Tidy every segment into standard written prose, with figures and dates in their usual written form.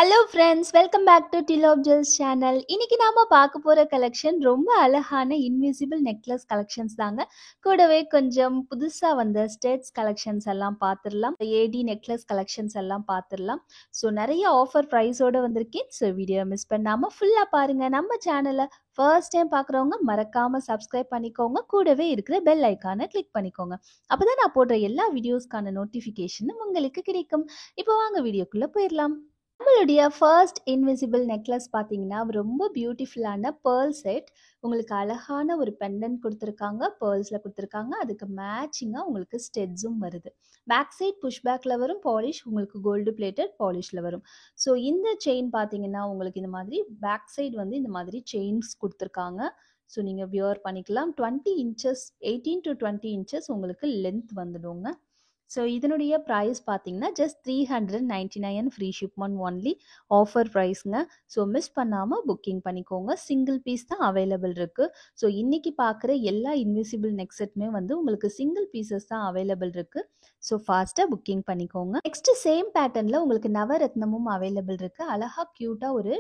Hello friends, welcome back to Dil of jewels channel. இன்னைக்கு நாம பார்க்க போற கலெக்ஷன் ரொம்ப அழகான இன்விசிபிள் நெக்லஸ் கலெக்ஷன்ஸ் தாங்க. கூடவே கொஞ்சம் புதுசா வந்த ஸ்டேட்ஸ் கலெக்ஷன்ஸ் எல்லாம் பார்த்துடலாம். ஏடி நெக்லஸ் கலெக்ஷன்ஸ் எல்லாம் பார்த்துடலாம். ஸோ நிறைய ஆஃபர் ப்ரைஸோட வந்திருக்கேன். ஸோ வீடியோ மிஸ் பண்ணாம ஃபுல்லா பாருங்க. நம்ம சேனலை ஃபர்ஸ்ட் டைம் பார்க்குறவங்க மறக்காம சப்ஸ்கிரைப் பண்ணிக்கோங்க. கூடவே இருக்கிற பெல் ஐக்கானை கிளிக் பண்ணிக்கோங்க. அப்பதான் நான் போடுற எல்லா வீடியோஸ்க்கான நோட்டிஃபிகேஷனும் உங்களுக்கு கிடைக்கும். இப்போ வாங்க வீடியோக்குள்ள போயிடலாம். நம்மளுடைய ஃபர்ஸ்ட் இன்விசிபிள் நெக்லஸ் பார்த்தீங்கன்னா ரொம்ப பியூட்டிஃபுல்லான பேர்ல் செட். உங்களுக்கு அழகான ஒரு பெண்டன்ட் கொடுத்துருக்காங்க, பேர்ல்ஸில் கொடுத்துருக்காங்க. அதுக்கு மேட்சிங்காக உங்களுக்கு ஸ்டெட்ஸும் வருது. பேக் சைட் புஷ் பேக்கில் வரும் பாலிஷ், உங்களுக்கு கோல்டு பிளேட்டட் பாலிஷில் வரும். ஸோ இந்த செயின் பார்த்தீங்கன்னா உங்களுக்கு இந்த மாதிரி பேக் சைடு வந்து இந்த மாதிரி செயின்ஸ் கொடுத்துருக்காங்க. ஸோ நீங்கள் வியர் பண்ணிக்கலாம். 20 இன்ச்சஸ் 18 to 20 இன்ச்சஸ் உங்களுக்கு லென்த் வந்துடுங்க. ஸோ இதனுடைய ப்ரைஸ் பார்த்தீங்கன்னா just 399 free shipment only offer ப்ரைஸ்ங்க. ஸோ மிஸ் பண்ணாமல் புக்கிங் பண்ணிக்கோங்க. சிங்கிள் பீஸ் தான் அவைலபிள் இருக்குது. ஸோ இன்றைக்கி பார்க்குற எல்லா இன்விசிபிள் நெக் செட்டுமே வந்து உங்களுக்கு சிங்கிள் பீசஸ் தான் அவைலபிள் இருக்குது. ஸோ ஃபாஸ்ட்டாக புக்கிங் பண்ணிக்கோங்க. நெக்ஸ்ட்டு சேம் பேட்டர்னில் உங்களுக்கு நவரத்னமும் அவைலபிள் இருக்குது. அழகாக க்யூட்டாக ஒரு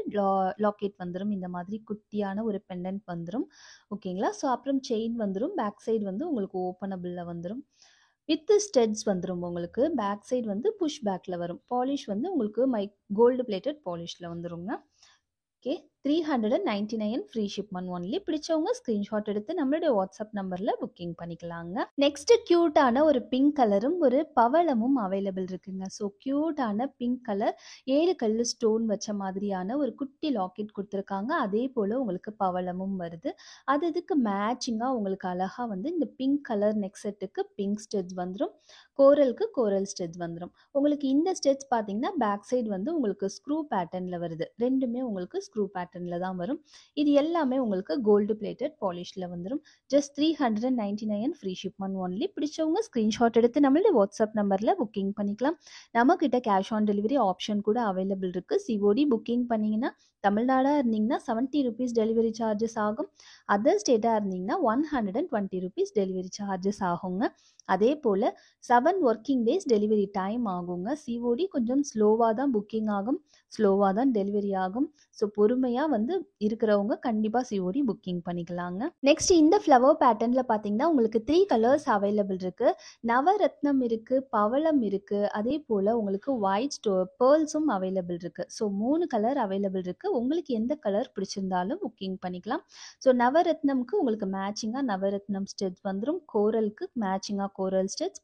லாக்கெட் வந்துடும். இந்த மாதிரி குட்டியான ஒரு பெண்டன்ட் வந்துடும். ஓகேங்களா? ஸோ அப்புறம் செயின் வந்துடும். பேக் சைடு வந்து உங்களுக்கு ஓப்பனபிளில் வந்துடும். வித் ஸ்டெட்ஸ் வந்துடும். உங்களுக்கு பேக் சைடு வந்து புஷ் பேக்கில் வரும். பாலிஷ் வந்து உங்களுக்கு கோல்டு பிளேட்டட் பாலிஷில் வந்துருங்க. Okay, 399 free shipment only. பிடிச்சவங்க ஸ்க்ரீன்ஷாட் எடுத்து நம்மளுடைய வாட்ஸ்அப் நம்பரில் புக்கிங் பண்ணிக்கலாங்க. நெக்ஸ்ட் க்யூட்டான ஒரு பிங்க் கலரும் ஒரு பவளமும் அவைலபிள் இருக்குங்க. ஸோ க்யூட்டான பிங்க் கலர் 7 கல்லு ஸ்டோன் வச்ச மாதிரியான ஒரு குட்டி லாக்கெட் கொடுத்துருக்காங்க. அதே போல் உங்களுக்கு பவளமும் வருது. அதுக்கு மேட்சிங்காக உங்களுக்கு அழகாக வந்து இந்த பிங்க் கலர் நெக் செட்டுக்கு பிங்க் ஸ்டெட்ஸ் வந்துடும். கோரலுக்கு கோரல் ஸ்டெட்ஸ் வந்துடும். உங்களுக்கு இந்த ஸ்டெட்ஸ் பார்த்தீங்கன்னா பேக் சைடு வந்து உங்களுக்கு ஸ்க்ரூ பேட்டர்னில் வருது. ரெண்டுமே உங்களுக்கு ஸ்க்ரூ பேட்டர்னில் தான் வரும். இது எல்லாமே உங்களுக்கு கோல்டு பிளேட்டட் பாலிஷில் வந்துடும். Just 399 free shipment only. பிடிச்சவங்க ஸ்க்ரீன்ஷாட் எடுத்து நம்மளுடைய வாட்ஸ்அப் நம்பரில் புக்கிங் பண்ணிக்கலாம். நம்மக்கிட்ட கேஷ் ஆன் டெலிவரி ஆப்ஷன் கூட அவைலபிள் இருக்குது. சிஓடி புக்கிங் பண்ணிங்கன்னா தமிழ்நாடாக இருந்தீங்கன்னா 70 ருபீஸ் டெலிவரி சார்ஜஸ் ஆகும். அதர் ஸ்டேட்டாக இருந்தீங்கன்னா 120 ருபீஸ் டெலிவரி சார்ஜஸ் ஆகுங்க. அதே போல் 7 ஒர்க்கிங் டேஸ் டெலிவரி டைம் ஆகுங்க. சிஓடி கொஞ்சம் ஸ்லோவாக தான் புக்கிங் ஆகும், ஸ்லோவாக தான் டெலிவரி ஆகும். ஸோ பொறுமையாக வந்து இருக்கிறவங்க கண்டிப்பாக சிஓடி புக்கிங் பண்ணிக்கலாங்க. நெக்ஸ்ட் இந்த ஃப்ளவர் பேட்டர்னில் பார்த்தீங்கன்னா உங்களுக்கு 3 கலர்ஸ் அவைலபிள் இருக்குது. நவரத்னம் இருக்குது, பவளம் இருக்குது, அதே போல் உங்களுக்கு ஒயிட் பேர்ல்ஸும் அவைலபிள் இருக்குது. ஸோ 3 கலர் அவைலபிள் இருக்குது. உங்களுக்கு எந்த கலர் பிடிச்சிருந்தாலும் புக்கிங் பண்ணிக்கலாம். ஸோ நவரத்னம்க்கு உங்களுக்கு மேட்சிங்காக நவரத்னம் ஸ்டெட்ஸ் வந்துடும். கோரலுக்கு மேட்சிங்காக கோரல் ஸ்டெட்ஸ்,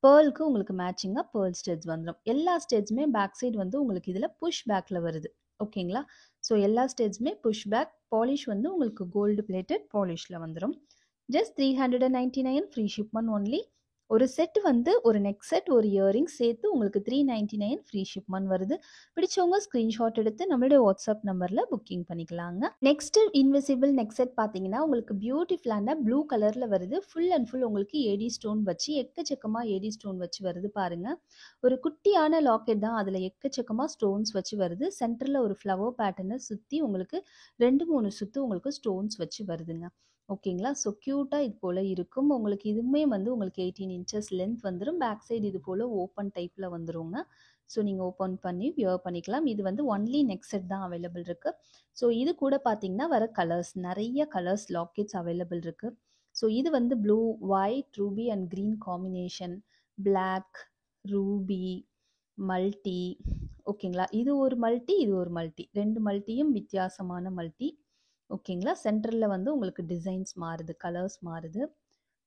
பேர்லுக்கு உங்களுக்கு மேட்சிங்காக பேர்ல் ஸ்டெட்ஸ் வந்துடும். எல்லா ஸ்டெட்ஸுமே பேக் சைடு வந்து உங்களுக்கு இதில் புஷ் பேக்கில் வருது. ஓகேங்களா? ஸோ எல்லா ஸ்டெட்ஸுமே புஷ் பேக். பாலிஷ் வந்து உங்களுக்கு கோல்டு பிளேட்டட் பாலிஷில் வந்துடும். Just 399 free shipment only. ஒரு செட் வந்து ஒரு நெக் செட், ஒரு இயரிங் சேர்த்து உங்களுக்கு 399 ஃப்ரீ ஷிப்மெண்ட் வருது. பிடிச்சவங்க ஸ்க்ரீன்ஷாட் எடுத்து நம்மளுடைய வாட்ஸ்அப் நம்பரில் புக்கிங் பண்ணிக்கலாங்க. நெக்ஸ்ட் இன்விசிபிள் நெக் செட் பார்த்தீங்கன்னா உங்களுக்கு பியூட்டிஃபுல்லான ப்ளூ கலரில் வருது. ஃபுல் அண்ட் ஃபுல் உங்களுக்கு ஏடி ஸ்டோன் வச்சு எக்கச்சக்கமாக ஏடி ஸ்டோன் வச்சு வருது பாருங்கள். ஒரு குட்டியான லாக்கெட் தான், அதில் எக்கச்சக்கமாக ஸ்டோன்ஸ் வச்சு வருது. சென்டரில் ஒரு ஃப்ளவர் பேட்டர்னை சுற்றி உங்களுக்கு 2-3 சுற்று உங்களுக்கு ஸ்டோன்ஸ் வச்சு வருதுங்க. ஓகேங்களா? ஸோ க்யூட்டாக இது போல் இருக்கும். உங்களுக்கு இதுவுமே வந்து உங்களுக்கு 18 இன்ச்சஸ் லென்த் வந்துடும். பேக் சைடு இது போல் ஓப்பன் டைப்பில் வந்துருங்க. ஸோ நீங்கள் ஓப்பன் பண்ணி வியர் பண்ணிக்கலாம். இது வந்து ஒன்லி நெக் செட் தான் அவைலபிள் இருக்குது. ஸோ இது கூட பார்த்தீங்கன்னா வர கலர்ஸ், நிறைய கலர்ஸ் லாக்கெட்ஸ் அவைலபிள் இருக்குது. ஸோ இது வந்து blue, white, ruby and green combination, black, ruby, multi. ஓகேங்களா? இது ஒரு மல்டி, இது ஒரு மல்டி, 2 மல்டியும் வித்தியாசமான மல்டி. ஓகேங்களா? சென்டரில் வந்து உங்களுக்கு டிசைன்ஸ் மாறுது, கலர்ஸ் மாறுது.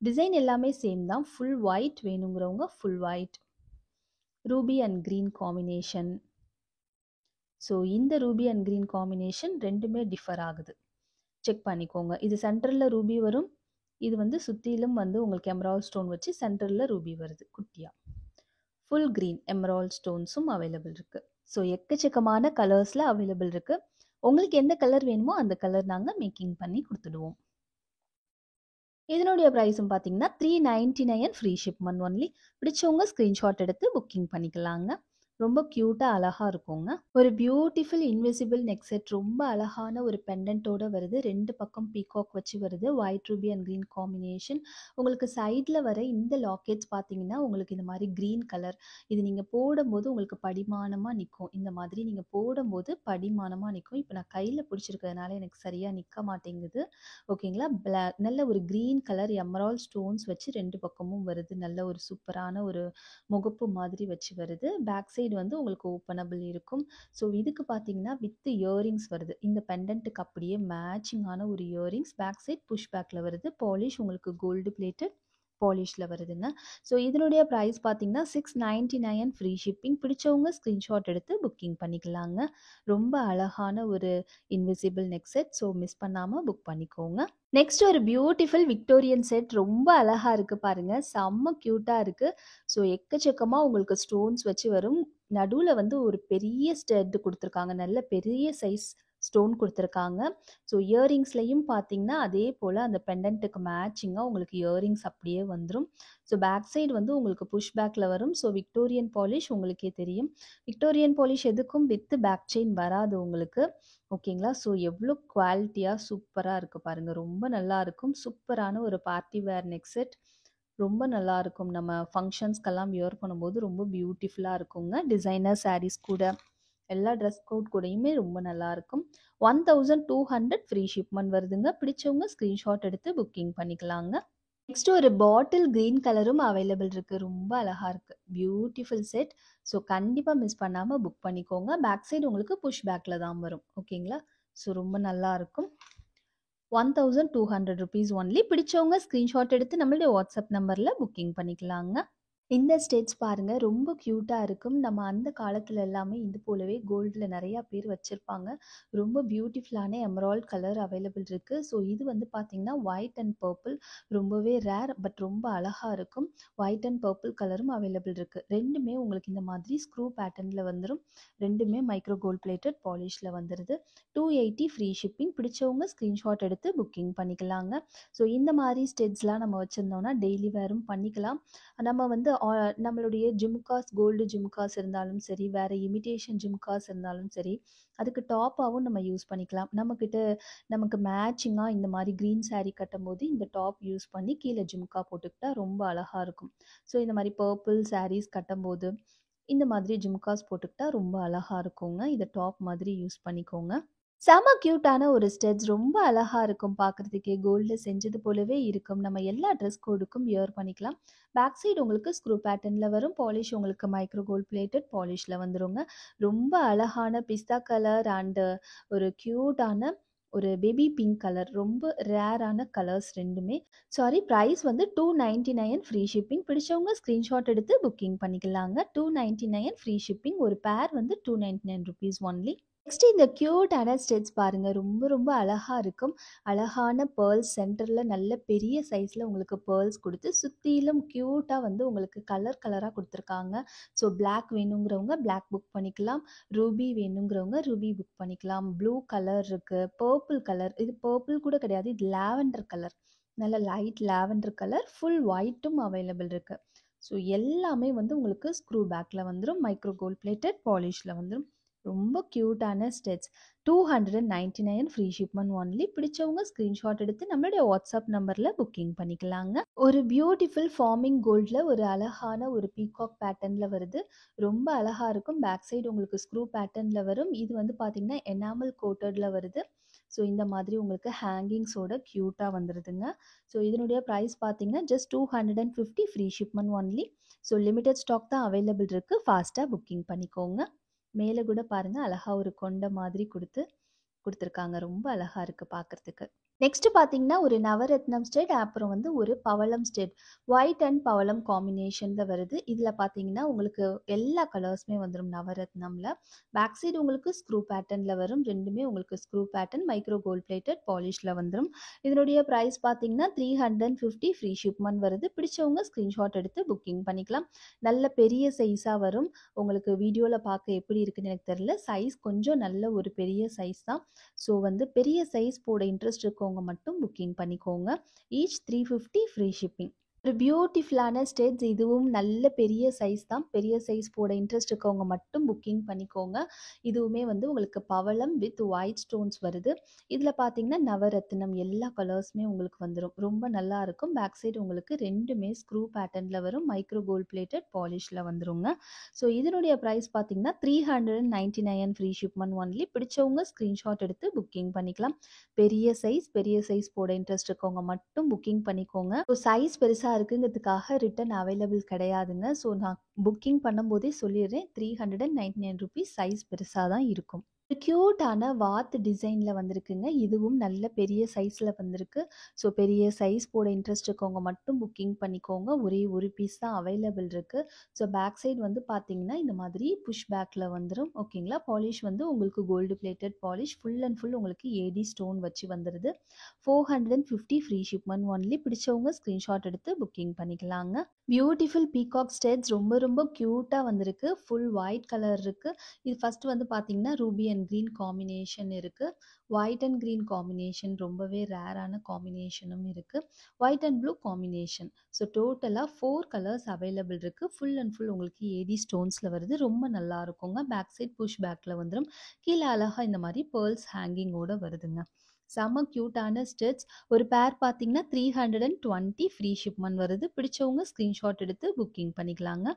டிசைன் எல்லாமே சேம் தான். ஃபுல் ஒயிட் வேணுங்கிறவங்க full white, ruby and green combination. So இந்த ரூபி அண்ட் க்ரீன் காம்பினேஷன் ரெண்டுமே டிஃபர் ஆகுது, செக் பண்ணிக்கோங்க. இது சென்டரில் ரூபி வரும், இது வந்து சுற்றிலும் வந்து உங்களுக்கு எமரால்ட் ஸ்டோன் வச்சு சென்டரில் ரூபி வருது குட்டியாக. ஃபுல் க்ரீன் எமரால்ட் ஸ்டோன்ஸும் அவைலபிள் இருக்குது. ஸோ எக்கச்சக்கமான கலர்ஸில் அவைலபிள் இருக்குது. உங்களுக்கு எந்த கலர் வேணுமோ அந்த கலர் நாங்கள் மேக்கிங் பண்ணி கொடுத்துடுவோம். இதனுடைய ப்ரைஸும் பார்த்தீங்கன்னா 399 ஃப்ரீ ஷிப்மெண்ட் ஒன்லி. பிடிச்சவங்க ஸ்க்ரீன்ஷாட் எடுத்து புக்கிங் பண்ணிக்கலாங்க. ரொம்ப கியூட்டா அழகா இருக்குங்க. ஒரு பியூட்டிஃபுல் இன்விசிபிள் நெக் செட் ரொம்ப அழகான ஒரு பெண்டன்ட்டோட வருது. 2 பக்கம் பீகாக் வச்சு வருது. White ruby and green combination. உங்களுக்கு சைட்ல வர இந்த லாக்கெட்ஸ் பார்த்தீங்கன்னா, உங்களுக்கு இந்த மாரி கிரீன் கலர். இது நீங்க போடும்போது உங்களுக்கு படிமானமா நிக்கும். இந்த மாதிரி நீங்க போடும்போது படிமானமா நிக்கும். இப்ப நான் கையில பிடிச்சிருக்கிறதுனால எனக்கு சரியா நிக்க மாட்டேங்குது. ஓகேங்களா? நல்ல ஒரு கிரீன் கலர் எமரால்ட் ஸ்டோன்ஸ் வச்சு 2 பக்கமும் வருது. நல்ல ஒரு சூப்பரான ஒரு முகப்பு மாதிரி வச்சு வருது. பேக் சைடு வந்து உங்களுக்கு ஓப்பனபிள் இருக்கும். ஸோ இதுக்கு பார்த்தீங்கன்னா, வித் இயரிங்ஸ் வருது. இந்த பெண்டன்ட்டுக்கு அப்படியே மேட்சிங்கான ஒரு இயரிங்ஸ். பேக் சைட் புஷ் பேக்ல வருது. பாலிஷ் உங்களுக்கு கோல்டு பிளேட்டட் பாலிஷ்ல வருதுங்க. ஸோ இதனுடைய பிரைஸ் பார்த்தீங்கன்னா, 699 ஃப்ரீ ஷிப்பிங். பிடிச்சவங்க ஸ்க்ரீன்ஷாட் எடுத்து புக்கிங் பண்ணிக்கலாங்க. ரொம்ப அழகான ஒரு invisible neck set. So miss பண்ணாம புக் பண்ணிக்கோங்க. நெக்ஸ்ட் ஒரு பியூட்டிஃபுல் விக்டோரியன் செட் ரொம்ப அழகா இருக்கு பாருங்க. செம்ம கியூட்டா இருக்கு. ஸோ எக்கச்சக்கமா உங்களுக்கு ஸ்டோன்ஸ் வச்சு வரும். நடுவுல வந்து ஒரு பெரிய ஸ்டட் குடுத்துருக்காங்க. நல்ல பெரிய சைஸ் ஸ்டோன் குடுத்துருக்காங்க. ஸோ இயரிங்ஸ்லயும் பார்த்தீங்கன்னா, அதே போல அந்த பெண்டன்ட்டுக்கு மேட்சிங்கா உங்களுக்கு இயரிங்ஸ் அப்படியே வந்துரும். ஸோ பேக் சைடு வந்து உங்களுக்கு புஷ் பேக்ல வரும். ஸோ விக்டோரியன் பாலிஷ் உங்களுக்கே தெரியும். விக்டோரியன் பாலிஷ் எதுக்கும் வித் பேக் செயின் வராது உங்களுக்கு. ஓகேங்களா? ஸோ எவ்வளோ குவாலிட்டியா சூப்பரா இருக்கு பாருங்க. ரொம்ப நல்லா இருக்கும். சூப்பரான ஒரு பார்ட்டி வேர் நெக் செட். ரொம்ப நல்லா இருக்கும். நம்ம ஃபங்ஷன்ஸ்க்கெல்லாம் வியர் பண்ணும்போது ரொம்ப பியூட்டிஃபுல்லா இருக்குங்க. டிசைனர் சாரீஸ் கூட, எல்லா ட்ரெஸ் கோட் கூடயுமே ரொம்ப நல்லா இருக்கும். 1200 ஃப்ரீ ஷிப்மெண்ட் வருதுங்க. பிடிச்சவங்க ஸ்க்ரீன்ஷாட் எடுத்து புக்கிங் பண்ணிக்கலாங்க. நெக்ஸ்ட் ஒரு பாட்டில் கிரீன் கலரும் அவைலபிள் இருக்கு. ரொம்ப அழகா இருக்கு. Beautiful set. ஸோ கண்டிப்பா மிஸ் பண்ணாம புக் பண்ணிக்கோங்க. பேக் சைடு உங்களுக்கு புஷ் பேக்ல தான் வரும். ஓகேங்களா? ஸோ ரொம்ப நல்லா இருக்கும். 1200 ருபீஸ் ஒன்லி. பிடிச்சவங்க ஸ்க்ரீன்ஷாட் எடுத்து நம்மளுடைய வாட்ஸ்அப் நம்பர்ல புக்கிங் பண்ணிக்கலாங்க. இந்த ஸ்டேட்ஸ் பாருங்க ரொம்ப கியூட்டா இருக்கும். நம்ம அந்த காலத்துல எல்லாமே இது போலவே கோல்டுல நெறைய பேர் வச்சிருப்பாங்க. ரொம்ப பியூட்டிஃபுல்லான எமரால்ட் கலர் அவைலபிள் இருக்கு. ஸோ இது வந்து பார்த்தீங்கன்னா, ஒயிட் அண்ட் பர்பிள் ரொம்பவே ரேர் பட் ரொம்ப அழகா இருக்கும். ஒயிட் அண்ட் பர்பிள் கலரும் அவைலபிள் இருக்கு. 2மே உங்களுக்கு இந்த மாதிரி ஸ்க்ரூ பேட்டர்ன்ல வந்துரும். 2மே மைக்ரோ கோல்ட் பிளேட்டட் பாலிஷ்ல வந்துருது. 280 ஃப்ரீ ஷிப்பிங். பிடிச்சவங்க ஸ்க்ரீன்ஷாட் எடுத்து புக்கிங் பண்ணிக்கலாங்க. ஸோ இந்த மாரி ஸ்டெட்ஸ்லாம் நம்ம வச்சிருந்தோம்னா டெய்லி வேரும் பண்ணிக்கலாம். நம்ம வந்து நம்மளுடைய ஜிம்காஸ் கோல்டு ஜிம்காஸ் இருந்தாலும் சரி, வேற இமிடேஷன் ஜிம்காஸ் இருந்தாலும் சரி, அதுக்கு டாப்பாவும் நம்ம யூஸ் பண்ணிக்கலாம். நம்மகிட்ட நமக்கு மேட்சிங்கா இந்த மாரி கிரீன் சாரி கட்டும்போது இந்த டாப் யூஸ் பண்ணி கீழ ஜிம்கா போட்டுக்கிட்டா ரொம்ப அழகா இருக்கும். ஸோ இந்த மாரி பர்பிள் சாரீஸ் கட்டும்போது இந்த மாதிரி ஜிம்காஸ் போட்டுக்கிட்டா ரொம்ப அழகா இருக்குங்க. இத டாப் மாதிரி யூஸ் பண்ணிக்கோங்க. செம கியூட்டான ஒரு ஸ்டெட்ஸ் ரொம்ப அழகா இருக்கும் பார்க்கறதுக்கே. கோல்ட்ல செஞ்சது போலவே இருக்கும். நம்ம எல்லா ட்ரெஸ் கோடுக்கும் வியர் பண்ணிக்கலாம். பேக் சைடு உங்களுக்கு ஸ்க்ரூ பேட்டர்ன்ல வரும். பாலிஷ் உங்களுக்கு மைக்ரோ கோல்ட் பிளேட்டட் பாலிஷ்ல வந்துருங்க. ரொம்ப அழகான பிஸ்தா கலர் அண்ட் ஒரு கியூட்டான ஒரு பேபி பிங்க் கலர். ரொம்ப ரேரான கலர்ஸ் 2மே. சாரி பிரைஸ் வந்து 299 ஃப்ரீ ஷிப்பிங். பிடிச்சவங்க ஸ்க்ரீன்ஷாட் எடுத்து புக்கிங் பண்ணிக்கலாங்க. 299 ஃப்ரீ ஷிப்பிங். ஒரு பேர் வந்து 299 ருபீஸ் ஒன்லி. நெக்ஸ்ட் இந்த கியூட்டான ஸ்டெட்ஸ் பாருங்க. ரொம்ப ரொம்ப அழகா இருக்கும். அழகான பேர்ல்ஸ் சென்டர்ல நல்ல பெரிய சைஸ்ல உங்களுக்கு பேர்ல்ஸ் குடுத்து, சுத்திலும் கியூட்டா வந்து உங்களுக்கு கலர் கலரா குடுத்துருக்காங்க. ஸோ பிளாக் வேணுங்கிறவங்க பிளாக் புக் பண்ணிக்கலாம். ரூபி வேணுங்கிறவங்க ரூபி புக் பண்ணிக்கலாம். ப்ளூ கலர் இருக்கு. Purple colour. இது பர்பிள் கூட கிடையாது. இது லாவெண்டர் கலர். நல்ல லைட் லாவெண்டர் கலர். ஃபுல் ஒயிட்டும் அவைலபிள் இருக்கு. ஸோ எல்லாமே வந்து உங்களுக்கு ஸ்க்ரூ பேக்ல வந்துரும். மைக்ரோ கோல்ட் பிளேட்டட் பாலிஷ்ல வந்துரும். ரொம்ப கியூட்டான ஸ்டெட்ஸ். 299 free shipment only. பிடிச்சவங்க ஸ்க்ரீன்ஷாட் எடுத்து நம்மளுடைய வாட்ஸ்அப் நம்பர்ல புக்கிங் பண்ணிக்கலாங்க. ஒரு பியூட்டிஃபுல் ஃபார்மிங் கோல்ட்ல ஒரு அழகான ஒரு பீகாக் பேட்டர்ன்ல வருது. ரொம்ப அழகா இருக்கும். பேக் சைடு உங்களுக்கு ஸ்க்ரூ பேட்டர்ன்ல வரும். இது வந்து பார்த்தீங்கன்னா, எனாமல் கோட்டட்ல வருது. ஸோ இந்த மாதிரி உங்களுக்கு ஹேங்கிங்ஸோட கியூட்டா வந்துருதுங்க. ஸோ இதனுடைய ப்ரைஸ் பார்த்தீங்கன்னா, just 250 free shipment only. So limited stock தான் அவைலபிள் இருக்கு. ஃபாஸ்ட்டாக புக்கிங் பண்ணிக்கோங்க. மேலே கூட பாருங்க அழகா ஒரு கொண்ட மாதிரி குடுத்துருக்காங்க. ரொம்ப அழகா இருக்கு பார்க்கறதுக்கு. நெக்ஸ்ட் பார்த்தீங்கன்னா, ஒரு நவரத்னம் ஸ்டெட் அப்புறம் வந்து ஒரு பவளம் ஸ்டெட். ஒயிட் அண்ட் பவளம் காம்பினேஷன்ல வருது. இதில பார்த்தீங்கன்னா, உங்களுக்கு எல்லா கலர்ஸுமே வந்துரும் நவரத்னம்ல. பேக் சைடு உங்களுக்கு ஸ்க்ரூ பேட்டர்ன்ல வரும். 2மே உங்களுக்கு screw pattern micro gold plated பாலிஷ்ல வந்துரும். இதனுடைய பிரைஸ் பார்த்தீங்கன்னா, 350 ஃப்ரீ ஷிப்மெண்ட் வருது. பிடிச்சவங்க ஸ்க்ரீன்ஷாட் எடுத்து புக்கிங் பண்ணிக்கலாம். நல்ல பெரிய சைஸா வரும். உங்களுக்கு வீடியோல பார்க்க எப்படி இருக்குன்னு எனக்கு தெரியல. சைஸ் கொஞ்சம் நல்ல ஒரு பெரிய சைஸ் தான். ஸோ வந்து பெரிய சைஸ் போட இன்ட்ரெஸ்ட் இருக்கவங்க மட்டும் புக்கிங் பண்ணிக்கோங்க. Each 350 free shipping. ஒரு பியூட்டிஃபுல்லான ஸ்டேட்ஸ். இதுவும் நல்ல பெரிய சைஸ் தான். பெரிய சைஸ் போட இன்ட்ரெஸ்ட் இருக்கவங்க மட்டும் புக்கிங் பண்ணிக்கோங்க. இதுவுமே வந்து உங்களுக்கு பவளம் வித் ஒயிட் ஸ்டோன்ஸ் வருது. இதில பார்த்தீங்கன்னா, நவரத்தினம் எல்லா கலர்ஸுமே உங்களுக்கு வந்துரும். ரொம்ப நல்லா இருக்கும். பேக் சைடு உங்களுக்கு 2மே ஸ்க்ரூ பேட்டர்ன்ல வரும். மைக்ரோ கோல்ட் பிளேட்டட் பாலிஷ்ல வந்துருங்க. ஸோ இதனுடைய பிரைஸ் பார்த்தீங்கன்னா, 399 ஃப்ரீ ஷிப்மென்ட் ஒன்லி. பிடிச்சவங்க ஸ்க்ரீன்ஷாட் எடுத்து புக்கிங் பண்ணிக்கலாம். பெரிய சைஸ் போட இன்ட்ரெஸ்ட் இருக்கவங்க மட்டும் புக்கிங் பண்ணிக்கோங்க. ஸோ சைஸ் பெருசா இருக்குங்கிறதுக்காக ரிட்டர்ன் அவைலபிள் கிடையாதுங்க. ஸோ நான் புக்கிங் பண்ணும்போதே சொல்லிடுறேன். ₹399 சைஸ் பெருசா தான் இருக்கும். ஒரு கியூட்டான வாத்து டிசைன்ல வந்திருக்குங்க. இதுவும் நல்ல பெரிய சைஸ்ல வந்திருக்கு. ஸோ பெரிய சைஸ் போட இன்ட்ரெஸ்ட் இருக்கவங்க மட்டும் புக்கிங் பண்ணிக்கோங்க. ஒரே ஒரு பீஸ் தான் அவைலபிள் இருக்கு. ஸோ பேக் சைடு வந்து பார்த்தீங்கன்னா, இந்த மாதிரி புஷ் பேக்ல வந்துரும். ஓகேங்களா. பாலிஷ் வந்து உங்களுக்கு gold plated polish. Full and full உங்களுக்கு ஏடி ஸ்டோன் வச்சு வந்துருது. 450 ஃப்ரீ ஷிப்மென்ட் ஒன்லி. பிடிச்சவங்க ஸ்க்ரீன்ஷாட் எடுத்து புக்கிங் பண்ணிக்கலாங்க. பியூட்டிஃபுல் பீகாக் ஸ்டேட்ஸ் ரொம்ப ரொம்ப க்யூட்டா வந்திருக்கு. ஃபுல் ஒயிட் கலர் இருக்கு. இது ஃபர்ஸ்ட் வந்து பார்த்தீங்கன்னா, ரூபி அண்ட் கிரீன் காம்பினேஷன் இருக்கு. ஒயிட் அண்ட் கிரீன் காம்பினேஷன் ரொம்பவே ரேரான காம்பினேஷனும் இருக்கு. White and blue combination. So டோட்டலா 4 கலர்ஸ் அவைலபிள் இருக்கு. ஃபுல் அண்ட் ஃபுல் உங்களுக்கு ஏடி ஸ்டோன்ஸ்ல வருது. ரொம்ப நல்லா இருக்குங்க. பேக் சைட் புஷ் பேக்ல வந்துரும். கீழ அழகா இந்த மாதிரி பேர்ல்ஸ் ஹேங்கிங்கோட வருதுங்க. செம க்யூட்டான ஸ்டெட்ஸ். ஒரு பேர் பார்த்தீங்கன்னா, 320 ஃப்ரீ ஷிப்மென்ட் வருது. பிடிச்சவங்க ஸ்க்ரீன்ஷாட் எடுத்து புக்கிங் பண்ணிக்கலாங்க.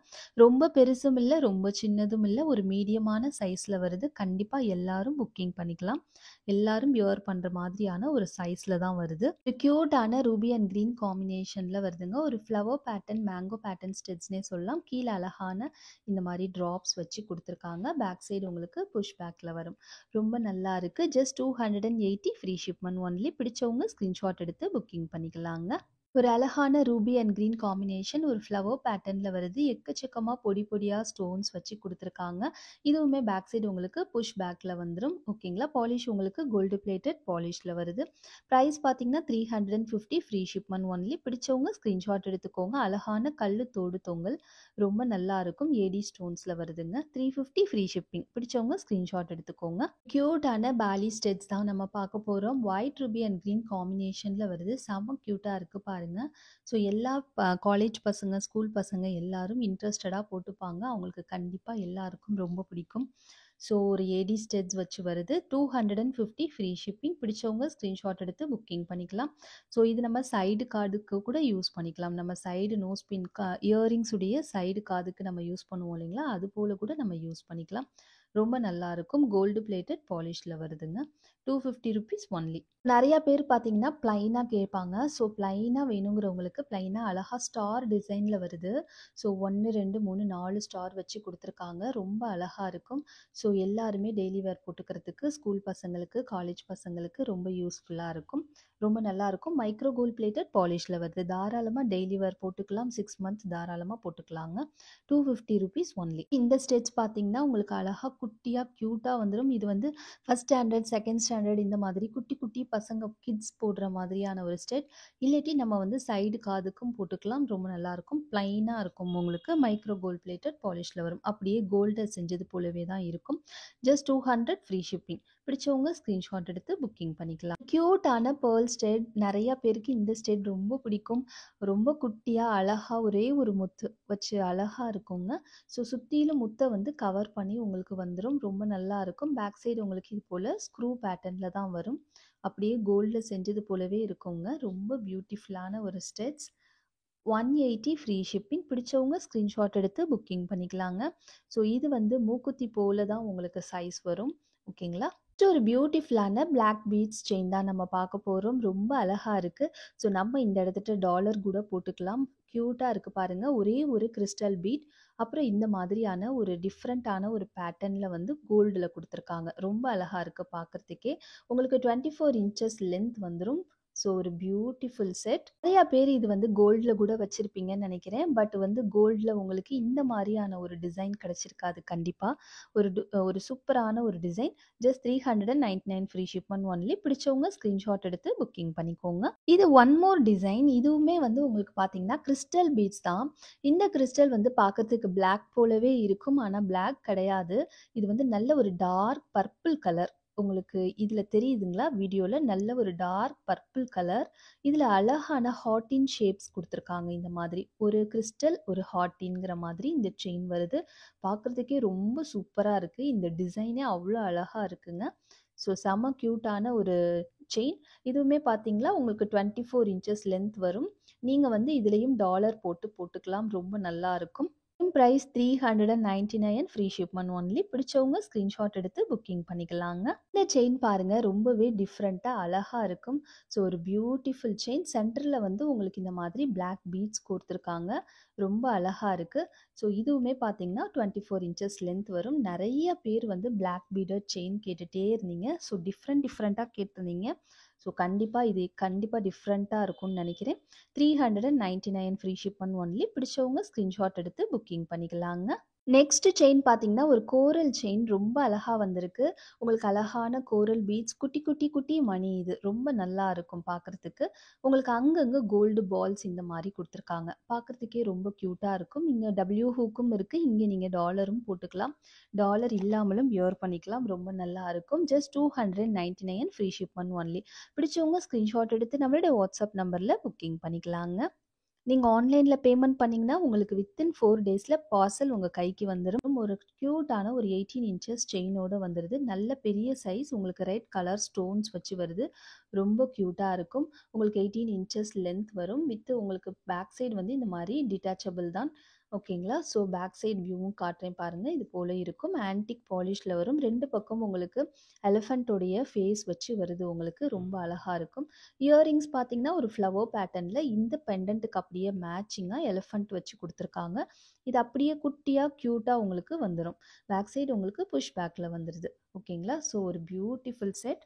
ரொம்ப பெருசும் இல்ல, ரொம்ப சின்னதும் இல்ல. ஒரு மீடியமான சைஸ்ல வருது. கண்டிப்பா எல்லாரும் புக்கிங் பண்ணிக்கலாம். எல்லாரும் வியர் பண்ற மாதிரியான ஒரு சைஸ்ல தான் வருது. ஒரு க்யூட்டான ரூபி அண்ட் கிரீன் காம்பினேஷன்ல வருதுங்க. ஒரு ஃப்ளவர் பேட்டர்ன், மேங்கோ பேட்டர்ன் ஸ்டெட்ஸ்னே சொல்லலாம். கீழ அழகான இந்த மாதிரி ட்ராப்ஸ் வச்சு குடுத்துருக்காங்க. பேக் சைடு உங்களுக்கு புஷ் பேக்ல வரும். ரொம்ப நல்லா இருக்கு. Just 280 free shipment only. பிடிச்சவங்க ஸ்க்ரீன்ஷாட் எடுத்து புக்கிங் பண்ணிக்கலாங்க. ஒரு அழகான ரூபி அண்ட் கிரீன் காம்பினேஷன். ஒரு ஃப்ளவர் பேட்டர்ன்ல வருது. எக்கச்சக்கமா பொடி பொடியா ஸ்டோன்ஸ் வச்சு குடுத்துருக்காங்க. இதுவுமே பேக் சைடு உங்களுக்கு புஷ் பேக்ல வந்துரும். ஓகேங்களா. பாலிஷ் உங்களுக்கு கோல்டு பிளேட்டட் பாலிஷ்ல வருது. பிரைஸ் பார்த்தீங்கன்னா, 350 ஃப்ரீ ஷிப்மென்ட் ஒன்லி. பிடிச்சவங்க ஸ்க்ரீன்ஷாட் எடுத்துக்கோங்க. அழகான கல்லு தோடு தொங்கல். ரொம்ப நல்லா இருக்கும். ஏடி ஸ்டோன்ஸ்ல வருதுங்க. 350 ஃப்ரீ ஷிப்பிங். பிடிச்சவங்க ஸ்க்ரீன்ஷாட் எடுத்துக்கோங்க. கியூட்டான பாலி ஸ்டெட்ஸ் தான் நம்ம பார்க்க போறோம். ஒயிட் ரூபி அண்ட் கிரீன் காம்பினேஷன்ல வருது. செம கியூட்டா இருக்கு பாருங்க. ஸோ எல்லா காலேஜ் பசங்க, ஸ்கூல் பசங்க எல்லாரும் இன்ட்ரெஸ்டடா போட்டுப்பாங்க. அவங்களுக்கு கண்டிப்பா எல்லாருக்கும் ரொம்ப பிடிக்கும். ஸோ ஒரு ஏடி ஸ்டெட்ஸ் வச்சு வருது. 250 ஃப்ரீ ஷிப்பிங். பிடிச்சவங்க ஸ்க்ரீன்ஷாட் எடுத்து புக்கிங் பண்ணிக்கலாம். ஸோ இது நம்ம சைடு காதுக்கு கூட யூஸ் பண்ணிக்கலாம். நம்ம சைடு நோஸ் பின் இயரிங்ஸ் உடைய சைடு காதுக்கு நம்ம யூஸ் பண்ணுவோம் இல்லைங்களா, அது போல கூட நம்ம யூஸ் பண்ணிக்கலாம். ரொம்ப நல்லா இருக்கும். கோல்டு பிளேட்டட் பாலிஷ்ல வருதுங்க. 250 ருபீஸ் ஒன்லி. நிறைய பேர் பார்த்தீங்கன்னா, பிளைனா கேட்பாங்க. ஸோ பிளைனா வேணுங்கிறவங்களுக்கு பிளைனா அழகா ஸ்டார் டிசைன்ல வருது. ஸோ 1, 2, 3, 4 ஸ்டார் வச்சு குடுத்துருக்காங்க. ரொம்ப அழகா இருக்கும். ஸோ எல்லாருமே டெய்லி வேர் போட்டுக்கிறதுக்கு, ஸ்கூல் பசங்களுக்கு, காலேஜ் பசங்களுக்கு ரொம்ப யூஸ்ஃபுல்லா இருக்கும். ரொம்ப நல்லா இருக்கும். மைக்ரோ கோல்ட் பிளேட்டட் பாலிஷ்ல வருது. தாராளமா டெய்லி வேர் போட்டுக்கலாம். 6 மந்த்ஸ் தாராளமா போட்டுக்கலாங்க. 250 ருபீஸ் ஒன்லி. இந்த ஸ்டெட்ஸ் பார்த்தீங்கன்னா, உங்களுக்கு அழகா குட்டியா கியூட்டா வந்துரும். இது வந்து ஃபர்ஸ்ட் ஸ்டாண்டர்ட், செகண்ட் ஸ்டாண்டர்ட் இந்த மாதிரி குட்டி குட்டி பசங்க கிட்ஸ் போடுற மாதிரியான ஒரு ஸ்டெட். இல்லாட்டி நம்ம வந்து சைடு காதுக்கும் போட்டுக்கலாம். ரொம்ப நல்லாயிருக்கும். ப்ளைனாக இருக்கும். உங்களுக்கு மைக்ரோ கோல்ட் பிளேட்டட் பாலிஷில் வரும். அப்படியே கோல்டை செஞ்சது போலவே தான் இருக்கும். Just 200 free shipping. பிடிச்சவங்க ஸ்க்ரீன்ஷாட் எடுத்து புக்கிங் பண்ணிக்கலாம். க்யூட்டான பேர்ல் ஸ்டெட். நிறைய பேருக்கு இந்த ஸ்டெட் ரொம்ப பிடிக்கும். ரொம்ப குட்டியாக அழகாக ஒரே ஒரு முத்து வச்சு அழகாக இருக்குங்க. ஸோ சுற்றிலும் முத்தை வந்து கவர் பண்ணி உங்களுக்கு வந்துடும். ரொம்ப நல்லா இருக்கும். பேக் சைடு உங்களுக்கு இது போல் ஸ்க்ரூ பேட்டர்னில் தான் வரும். அப்படியே கோல்டில் செஞ்சது போலவே இருக்குங்க. ரொம்ப பியூட்டிஃபுல்லான ஒரு ஸ்டெட்ஸ். 180 free shipping. பிடிச்சவங்க ஸ்க்ரீன்ஷாட் எடுத்து புக்கிங் பண்ணிக்கலாங்க. ஸோ இது வந்து மூக்குத்தி போல தான் உங்களுக்கு சைஸ் வரும். ஓகேங்களா. ஒரு பியூட்டிஃபுல்லான பிளாக் பீட்ஸ் செயின் தான் நம்ம பார்க்க போகிறோம். ரொம்ப அழகாக இருக்குது. ஸோ நம்ம இந்த இடத்துல டாலர் கூட போட்டுக்கலாம். க்யூட்டாக இருக்குது பாருங்கள். ஒரே ஒரு கிறிஸ்டல் பீட், அப்புறம் இந்த மாதிரியான ஒரு டிஃப்ரெண்ட்டான ஒரு பேட்டர்னில் வந்து கோல்டில் கொடுத்துருக்காங்க. ரொம்ப அழகாக இருக்குது பார்க்குறதுக்கே. உங்களுக்கு 24 இன்ச்சஸ் லென்த் வந்துடும். ஸோ ஒரு பியூட்டிஃபுல் செட். நிறையா பேர் இது வந்து கோல்டில் கூட வச்சுருப்பீங்கன்னு நினைக்கிறேன். பட் வந்து கோல்டில் உங்களுக்கு இந்த மாதிரியான ஒரு டிசைன் கிடச்சிருக்காது கண்டிப்பாக. ஒரு சூப்பரான ஒரு design. Just 399 free shipment only. பிடிச்சவங்க ஸ்க்ரீன்ஷாட் எடுத்து புக்கிங் பண்ணிக்கோங்க. இது ஒன் மோர் டிசைன். இதுவுமே வந்து உங்களுக்கு பார்த்தீங்கன்னா கிறிஸ்டல் பீட்ஸ் தான். இந்த கிறிஸ்டல் வந்து பார்க்கறதுக்கு பிளாக் போலவே இருக்கும். ஆனால் பிளாக் கிடையாது. இது வந்து நல்ல ஒரு டார்க் பர்பிள் கலர். உங்களுக்கு இதில தெரியுதுங்களா? வீடியோல நல்ல ஒரு டார்க் பர்பிள் கலர். இதில அழகான ஹார்ட்டின் ஷேப்ஸ் குடுத்துருக்காங்க. இந்த மாதிரி ஒரு கிறிஸ்டல், ஒரு ஹார்ட்டின்ங்கிற மாதிரி இந்த செயின் வருது. பார்க்குறதுக்கே ரொம்ப சூப்பரா இருக்கு. இந்த டிசைனே அவ்வளோ அழகா இருக்குங்க. ஸோ செம்ம கியூட்டான ஒரு செயின். இதுவுமே பார்த்தீங்களா, உங்களுக்கு 24 இன்ச்சஸ் லென்த் வரும். நீங்க வந்து இதிலயும் டாலர் போட்டு போட்டுக்கலாம். ரொம்ப நல்லா இருக்கும். Price 399 free shipment only. பிடிச்சவங்க ஸ்க்ரீன்ஷாட் எடுத்து புக்கிங் பண்ணிக்கலாங்க. இந்த செயின் பாருங்க ரொம்பவே டிஃப்ரெண்ட்டா அழகா இருக்கும். ஸோ ஒரு பியூட்டிஃபுல் செயின். சென்டர்ல வந்து உங்களுக்கு இந்த மாதிரி பிளாக் பீட்ஸ் கோர்த்துருக்காங்க. ரொம்ப அழகா இருக்கு. ஸோ இதுவுமே பார்த்தீங்கன்னா 24 இன்ச்சஸ் லென்த் வரும். நெறைய பேர் வந்து பிளாக் பீடட் செயின் கேட்டுட்டே இருந்தீங்க. ஸோ டிஃப்ரெண்ட்டா கேட்டிருந்தீங்க. ஸோ கண்டிப்பா டிஃப்ரெண்ட்டா இருக்கும்னு நெனைக்கிறேன். 399 ஃப்ரீ ஷிப்மெண்ட் ஒன்லி. பிடிச்சவங்க ஸ்க்ரீன்ஷாட் எடுத்து புக்கிங் பண்ணிக்கலாங்க. நெக்ஸ்ட் செயின் பார்த்தீங்கன்னா, ஒரு கோரல் செயின் ரொம்ப அழகா வந்திருக்கு. உங்களுக்கு அழகான கோரல் பீட்ஸ் குட்டி மணி இது. ரொம்ப நல்லா இருக்கும் பார்க்கறதுக்கு. உங்களுக்கு அங்கங்க கோல்டு பால்ஸ் இந்த மாரி குடுத்துருக்காங்க. பார்க்கறதுக்கே ரொம்ப கியூட்டா இருக்கும். இங்க டபிள்யூ ஹூக்கும் இருக்கு. இங்க நீங்க டாலரும் போட்டுக்கலாம். டாலர் இல்லாமலும் வியர் பண்ணிக்கலாம். ரொம்ப நல்லா இருக்கும். Just 299 free shipment only. பிடிச்சவங்க ஸ்க்ரீன்ஷாட் எடுத்து நம்மளுடைய வாட்ஸ்அப் நம்பர்ல புக்கிங் பண்ணிக்கலாங்க. நீங்க ஆன்லைன்ல பேமெண்ட் பண்ணீங்கன்னா, உங்களுக்கு வித்தின் 4 டேஸ்ல பார்சல் உங்க கைக்கு வந்துரும். ஒரு கியூட்டான ஒரு 18 இன்ச்சஸ் செயினோட வந்துருது. நல்ல பெரிய சைஸ். உங்களுக்கு ரெட் கலர் ஸ்டோன்ஸ் வச்சு வருது. ரொம்ப கியூட்டா இருக்கும். உங்களுக்கு 18 இன்ச்சஸ் லென்த் வரும். வித் உங்களுக்கு பேக் சைடு வந்து இந்த மாரி டிட்டாச்சபிள் தான். ஓகேங்களா? ஸோ பேக் சைடு வியூவும் காட்டுறேன் பாருங்க. இது போல இருக்கும். ஆன்டிக் பாலிஷ்ல வரும். 2 பக்கம் உங்களுக்கு எலிஃபன்ட்டோடைய ஃபேஸ் வச்சு வருது உங்களுக்கு. ரொம்ப அழகா இருக்கும். இயரிங்ஸ் பார்த்தீங்கன்னா, ஒரு ஃப்ளவர் பேட்டர்ன்ல இந்த பெண்டன்ட்டுக்கு அப்படியே மேட்சிங்கா எலிஃபண்ட் வச்சு குடுத்துருக்காங்க. இது அப்படியே குட்டியா, கியூட்டா உங்களுக்கு வந்துரும். பேக் சைடு உங்களுக்கு புஷ் பேக்ல வந்துருது. ஓகேங்களா? ஸோ ஒரு beautiful set.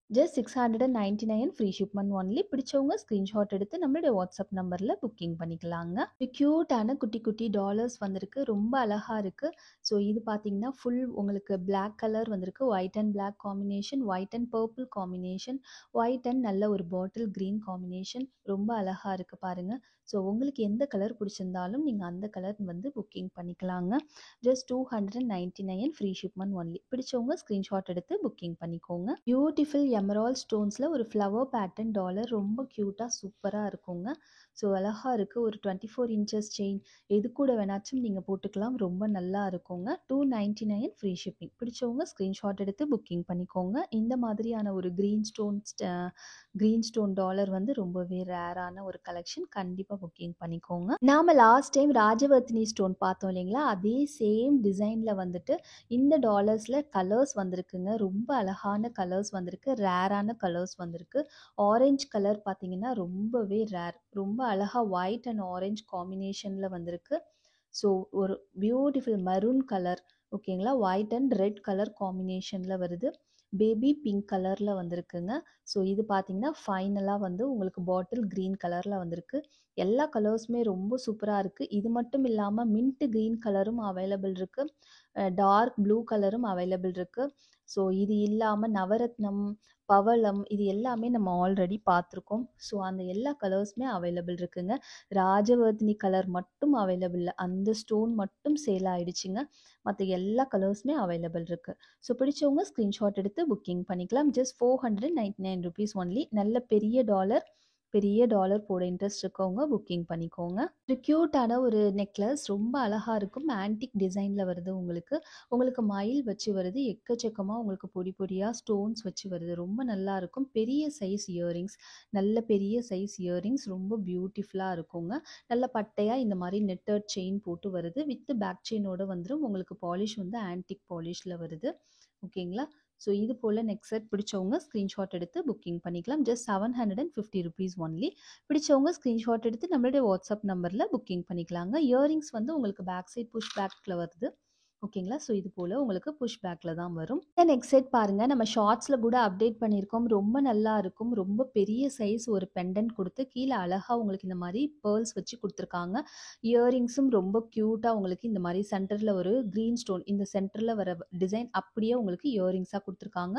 Just 699 free shipment only. பிடிச்சவங்க ஸ்க்ரீன்ஷாட் எடுத்து நம்மளுடைய வாட்ஸ்அப் நம்பர்ல புக்கிங் பண்ணிக்கலாங்க. ஒரு கியூட்டான குட்டி டாலர்ஸ் வந்திருக்கு. ரொம்ப அழகா இருக்கு. ஸோ இது பார்த்தீங்கன்னா, ஃபுல் உங்களுக்கு பிளாக் கலர் வந்திருக்கு. White and black combination, white and purple combination, white and நல்ல ஒரு பாட்டில் கிரீன் காம்பினேஷன். ரொம்ப அழகா இருக்கு பாருங்க. ஸோ உங்களுக்கு எந்த கலர் பிடிச்சிருந்தாலும் நீங்க அந்த கலர் வந்து புக்கிங் பண்ணிக்கலாங்க. Just 299 free shipment only. பிடிச்சவங்க ஸ்க்ரீன்ஷாட் எடுத்து புக்கிங் பண்ணிக்கோங்க. பியூட்டிஃபுல் எமரால்ட் ஸ்டோன்ஸ்ல ஒரு ஃப்ளவர் பேட்டர்ன் டாலர் ரொம்ப கியூட்டா சூப்பரா இருக்குங்க. ஸோ அழகா இருக்கு. ஒரு 24 இன்ச்சஸ் செயின் எது கூட வேணாச்சும் நீங்க போட்டுக்கலாம். ரொம்ப நல்லா இருக்குங்க. 299 ஃப்ரீ ஷிப்பிங். பிடிச்சவங்க ஸ்க்ரீன்ஷாட் எடுத்து புக்கிங் பண்ணிக்கோங்க. இந்த மாதிரியான ஒரு கிரீன் ஸ்டோன் டாலர் வந்து ரொம்பவே ரேரான ஒரு கலெக்ஷன். கண்டிப்பா புக்கிங் பண்ணிக்கோங்க. நாம லாஸ்ட் டைம் ராஜவர்த்தினி ஸ்டோன் பார்த்தோம் இல்லைங்களா? அதே சேம் டிசைன்ல வந்துட்டு இந்த டாலர்ஸ்ல கலர்ஸ் வந்திருக்குங்க. ரொம்ப அழகான கலர்ஸ் வந்திருக்கு. ரேரான கலர்ஸ் வந்திருக்கு. ஆரஞ்சு கலர் பார்த்தீங்கன்னா ரொம்பவே ரேர். ரொம்ப அழகா ஒயிட் அண்ட் ஆரஞ்சு காம்பினேஷன்ல வந்திருக்கு. ஸோ ஒரு பியூட்டிஃபுல் மரூன் கலர். ஓகேங்களா? ஒயிட் அண்ட் ரெட் கலர் காம்பினேஷன்ல வருது. பேபி பிங்க் கலர்ல வந்திருக்குங்க. ஸோ இது பார்த்தீங்கன்னா, ஃபைனலா வந்து உங்களுக்கு பாட்டில் கிரீன் கலர்ல வந்திருக்கு. எல்லா கலர்ஸுமே ரொம்ப சூப்பரா இருக்கு. இது மட்டும் இல்லாம மின்ட் கிரீன் கலரும் அவைலபிள் இருக்கு. டார்க் ப்ளூ கலரும் அவைலபிள் இருக்கு. ஸோ இது இல்லாம நவரத்னம், பவளம் இது எல்லாமே நம்ம ஆல்ரெடி பார்த்துருக்கோம். ஸோ அந்த எல்லா கலர்ஸுமே அவைலபிள் இருக்குங்க. ராஜவர்தினி கலர் மட்டும் அவைலபிள் இல்ல. அந்த ஸ்டோன் மட்டும் சேல் ஆயிடுச்சுங்க. மத்த எல்லா கலர்ஸுமே அவைலபிள் இருக்கு. ஸோ பிடிச்சவங்க ஸ்க்ரீன்ஷாட் எடுத்து புக்கிங் பண்ணிக்கலாம். Just 499 rupees only. நல்ல பெரிய டாலர் போட இன்ட்ரெஸ்ட் இருக்கவங்க புக்கிங் பண்ணிக்கோங்க. ஒரு கியூட்டான ஒரு நெக்லஸ் ரொம்ப அழகா இருக்கும். ஆன்டிக் டிசைன்ல வருது உங்களுக்கு. உங்களுக்கு மயில் வச்சு வருது. எக்கச்சக்கமா உங்களுக்கு பொடியா ஸ்டோன்ஸ் வச்சு வருது. ரொம்ப நல்லா இருக்கும். பெரிய சைஸ் இயரிங்ஸ். நல்ல பெரிய சைஸ் இயரிங்ஸ் ரொம்ப பியூட்டிஃபுல்லா இருக்குங்க. நல்ல பட்டையா இந்த மாதிரி நெட்டட் செயின் போட்டு வருது. வித் பேக் செயினோட வந்துரும். உங்களுக்கு பாலிஷ் வந்து ஆன்டிக் பாலிஷ்ல வருது. ஓகேங்களா? ஸோ இது போல் நெக் செட் பிடிச்சவங்க ஸ்க்ரீன்ஷாட் எடுத்து புக்கிங் பண்ணிக்கலாம். Just 750 rupees only. பிடிச்சவங்க ஸ்க்ரீன்ஷாட் எடுத்து நம்மளுடைய வாட்ஸ்அப் நம்பரில் புக்கிங் பண்ணிக்கலாங்க. இயரிங்ஸ் வந்து உங்களுக்கு பேக் சைட் புஷ் பேக்கில் வருது. ஓகேங்களா? ஸோ இது போல் உங்களுக்கு புஷ் பேக்கில் தான் வரும். இந்த நெக் செட் பாருங்கள், நம்ம ஷார்ட்ஸில் கூட அப்டேட் பண்ணியிருக்கோம். ரொம்ப நல்லா இருக்கும். ரொம்ப பெரிய சைஸ் ஒரு பெண்டன்ட் கொடுத்து கீழே அழகாக உங்களுக்கு இந்த மாதிரி பேர்ல்ஸ் வச்சு கொடுத்துருக்காங்க. இயரிங்ஸும் ரொம்ப க்யூட்டாக உங்களுக்கு இந்த மாதிரி சென்டரில் ஒரு க்ரீன் ஸ்டோன் இந்த சென்டரில் வர டிசைன் அப்படியே உங்களுக்கு இயரிங்ஸாக கொடுத்துருக்காங்க.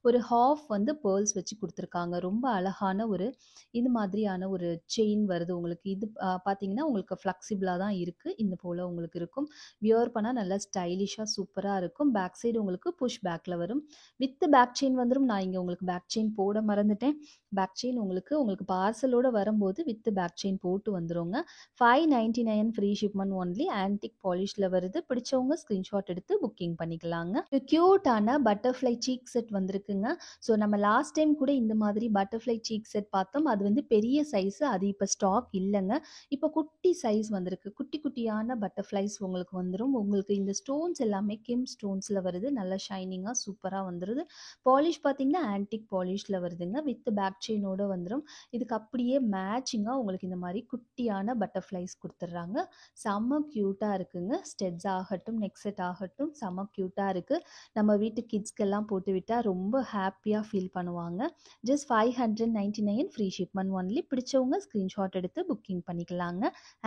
ஒரு ஹாஃப் வந்து பேர்ல்ஸ் வச்சு கொடுத்துருக்காங்க. ரொம்ப அழகான ஒரு இது மாதிரியான ஒரு செயின் வருது உங்களுக்கு. இது பார்த்தீங்கன்னா உங்களுக்கு ஃப்ளெக்சிபிளாக தான் இருக்குது. இந்த போல் உங்களுக்கு இருக்கும். வியர் பண்ணால் நல்லா ஸ்டைல் ஸ்டைலிஷாக சூப்பராக இருக்கும். பேக் சைடு உங்களுக்கு புஷ் பேக்கில் வரும். வித் பேக் செயின் வந்துடும். நான் இங்கே உங்களுக்கு பேக் செயின் போட மறந்துட்டேன். பேக் செயின் உங்களுக்கு பார்சலோட வரும்போது வித் பேக் செயின் போட்டு வந்துருங்க. 599 ஃப்ரீ ஷிப்மெண்ட் ஒன்லி. ஆன்டிக் பாலிஷில் வருது. பிடிச்சவங்க ஸ்க்ரீன்ஷாட் எடுத்து புக்கிங் பண்ணிக்கலாங்க. ஒரு க்யூட்டான பட்டர்ஃப்ளை சீக் செட் வந்திருக்குங்க. ஸோ நம்ம லாஸ்ட் டைம் கூட இந்த மாதிரி பட்டர்ஃப்ளை சீக் செட் பார்த்தோம். அது வந்து பெரிய சைஸு, அது இப்போ ஸ்டாக் இல்லைங்க. இப்போ குட்டி சைஸ் வந்திருக்கு. குட்டி குட்டியான பட்டர்ஃப்ளைஸ் உங்களுக்கு வந்துடும். உங்களுக்கு இந்த ஸ்டோன்ஸ் எல்லாமே கிம் ஸ்டோன்ஸில் வருது. நல்லா ஷைனிங்காக சூப்பராக வந்துடுது. பாலிஷ் பார்த்தீங்கன்னா ஆன்டிக் பாலிஷில் வருதுங்க. வித் பேக் செயினோட வந்துடும். இதுக்கு அப்படியே மேட்சிங்காக உங்களுக்கு இந்த மாதிரி குட்டியான பட்டர்ஃப்ளைஸ் கொடுத்துட்றாங்க. செம்ம க்யூட்டாக இருக்குங்க. ஸ்டெட்ஸ் ஆகட்டும், நெக் செட் ஆகட்டும், செம்ம க்யூட்டாக இருக்குது. நம்ம வீட்டு கிட்ஸ்க்கெல்லாம் போட்டு விட்டால் ரொம்ப ஹாப்பியாக ஃபீல் பண்ணுவாங்க. Just 599 free shipment only. பிடிச்சவங்க ஸ்க்ரீன்ஷாட் எடுத்து புக்கிங் பண்ணிக்கலாங்க.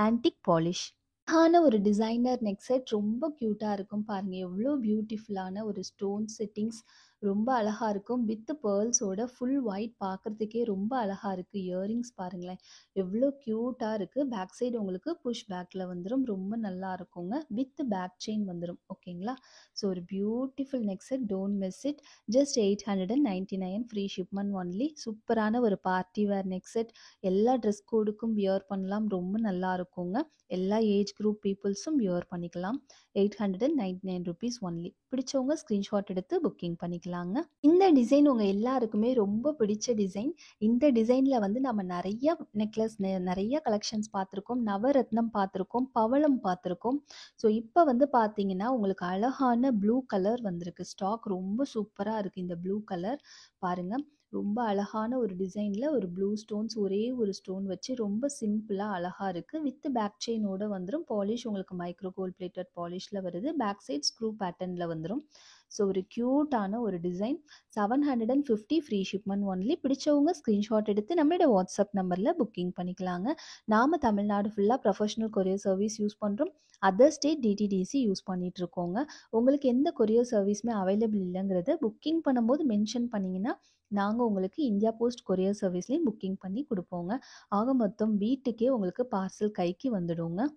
ஆன்டிக் பாலிஷ் ஆன ஒரு டிசைனர் நெக் செட் ரொம்ப க்யூட்டாக இருக்கும். பாருங்கள் எவ்வளோ பியூட்டிஃபுல்லான ஒரு ஸ்டோன் செட்டிங்ஸ், ரொம்ப அழகாக இருக்கும். வித் பேர்ல்ஸோட ஃபுல் ஒயிட் பார்க்குறதுக்கே ரொம்ப அழகாக இருக்குது. இயரிங்ஸ் பாருங்களேன் எவ்வளோ க்யூட்டாக இருக்குது. பேக் சைடு உங்களுக்கு புஷ் பேக்கில் வந்துடும். ரொம்ப நல்லா இருக்குங்க. வித் பேக் செயின் வந்துடும். ஓகேங்களா? ஸோ ஒரு beautiful neck set, don't miss it. Just 899 free shipment only. சூப்பரான ஒரு பார்ட்டி வேர் நெக் செட். எல்லா ட்ரெஸ் கோடுக்கும் வியர் பண்ணலாம். ரொம்ப நல்லா இருக்குங்க. எல்லா ஏஜ் குரூப் பீப்புள்ஸும் வியர் பண்ணிக்கலாம். 899 ருபீஸ் ஒன்லி. பிடிச்சவங்க ஸ்க்ரீன்ஷாட் எடுத்து புக்கிங் பண்ணிக்கலாங்க. இந்த டிசைன் உங்கள் எல்லாருக்குமே ரொம்ப பிடிச்ச டிசைன். இந்த டிசைனில் வந்து நம்ம நிறைய நெக்லஸ், நிறைய கலெக்ஷன்ஸ் பார்த்துருக்கோம். நவரத்னம் பார்த்துருக்கோம், பவளம் பார்த்துருக்கோம். ஸோ இப்போ வந்து பார்த்தீங்கன்னா உங்களுக்கு அழகான ப்ளூ கலர் வந்திருக்கு. ஸ்டாக் ரொம்ப சூப்பராக இருக்குது. இந்த ப்ளூ கலர் பாருங்கள், ரொம்ப அழகான ஒரு டிசைனில் ஒரு ப்ளூ ஸ்டோன்ஸ், ஒரே ஒரு ஸ்டோன் வச்சு ரொம்ப சிம்பிளாக அழகாக இருக்குது. வித் பேக் செயினோட வந்துடும். பாலிஷ் உங்களுக்கு மைக்ரோ கோல்ட் பிளேட்டட் பாலிஷில் வருது. பேக் சைட் ஸ்க்ரூ பேட்டர்னில் வந்துடும். ஸோ ஒரு க்யூட்டான ஒரு டிசைன். 750 free shipment only. பிடிச்சவங்க ஸ்க்ரீன்ஷாட் எடுத்து நம்மளோட வாட்ஸ்அப் நம்பரில் புக்கிங் பண்ணிக்கலாங்க. நாம் தமிழ்நாடு ஃபுல்லாக ப்ரொஃபஷனல் கொரியர் சர்வீஸ் யூஸ் பண்ணுறோம். அதர் ஸ்டேட் டிடிடிசி யூஸ் பண்ணிகிட்ருக்கோங்க. உங்களுக்கு எந்த கொரியர் சர்வீஸுமே அவைலபிள் இல்லைங்கிறத புக்கிங் பண்ணும்போது மென்ஷன் பண்ணிங்கன்னா நாங்கள் உங்களுக்கு இந்தியா போஸ்ட் கொரியர் சர்வீஸ்லேயும் புக்கிங் பண்ணி கொடுப்போங்க. ஆக மொத்தம் வீட்டுக்கே உங்களுக்கு பார்சல் கைக்கு வந்துடுங்க.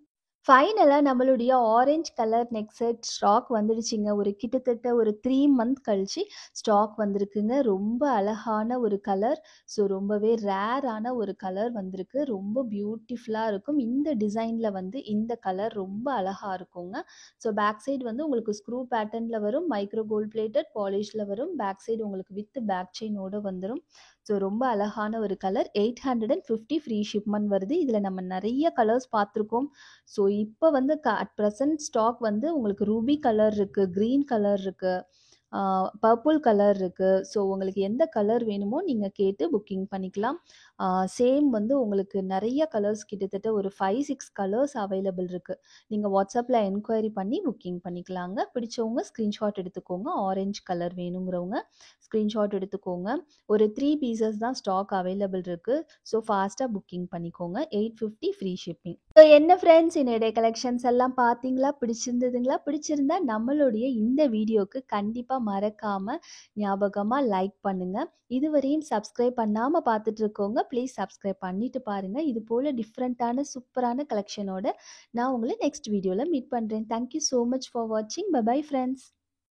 ஃபைனலாக நம்மளுடைய orange colour neck set stock வந்துடுச்சுங்க. கிட்டத்தட்ட ஒரு 3 மந்த் கழிச்சு ஸ்டாக் வந்திருக்குங்க. ரொம்ப அழகான ஒரு கலர். ஸோ ரொம்பவே ரேரான ஒரு கலர் வந்திருக்கு. ரொம்ப பியூட்டிஃபுல்லாக இருக்கும். இந்த டிசைனில் வந்து இந்த கலர் ரொம்ப அழகாக இருக்குங்க. ஸோ பேக் சைடு வந்து உங்களுக்கு ஸ்க்ரூ பேட்டர்னில் வரும். மைக்ரோ கோல்ட் பிளேட்டட் பாலிஷில் வரும். பேக் சைடு உங்களுக்கு வித் பேக் செயினோட வந்துடும். ஸோ ரொம்ப அழகான ஒரு கலர். 850 ஃப்ரீ ஷிப்மெண்ட் வருது. இதில் நம்ம நிறைய கலர்ஸ் பார்த்துருக்கோம். ஸோ இப்போ வந்து அட் ப்ரெசன்ட் ஸ்டாக் வந்து உங்களுக்கு ரூபி கலர் இருக்குது, க்ரீன் கலர் இருக்குது, பர்பிள் கலர் இருக்குது. ஸோ உங்களுக்கு எந்த கலர் வேணுமோ நீங்கள் கேட்டு புக்கிங் பண்ணிக்கலாம். சேம் வந்து உங்களுக்கு நிறைய கலர்ஸ், கிட்டத்தட்ட ஒரு 5-6 கலர்ஸ் அவைலபிள் இருக்குது. நீங்கள் வாட்ஸ்அப்பில் என்கொயரி பண்ணி புக்கிங் பண்ணிக்கலாங்க. பிடிச்சவங்க ஸ்க்ரீன்ஷாட் எடுத்துக்கோங்க. ஆரஞ்சு கலர் வேணுங்கிறவங்க ஸ்க்ரீன்ஷாட் எடுத்துக்கோங்க. ஒரு 3 பீசஸ் தான் ஸ்டாக் அவைலபிள் இருக்குது. ஸோ ஃபாஸ்ட்டாக புக்கிங் பண்ணிக்கோங்க. 850 ஃப்ரீ ஷிப்பிங். ஸோ என்ன ஃப்ரெண்ட்ஸ், என்னுடைய கலெக்ஷன்ஸ் எல்லாம் பார்த்தீங்களா? பிடிச்சிருந்ததுங்களா? பிடிச்சிருந்தா நம்மளுடைய இந்த வீடியோவுக்கு கண்டிப்பாக மறக்காமல் ஞாபகமாக லைக் பண்ணுங்கள். இதுவரையும் சப்ஸ்கிரைப் பண்ணாமல் பார்த்துட்டு இருக்கோங்க, ப்ளீஸ் சப்ஸ்கிரைப் பண்ணிட்டு பாருங்கள். இது போல் டிஃப்ரெண்ட்டான சூப்பரான கலெக்ஷனோட நான் உங்களை நெக்ஸ்ட் வீடியோவில் மீட் பண்ணுறேன். தேங்க்யூ ஸோ மச் ஃபார் வாட்சிங். Bye bye friends.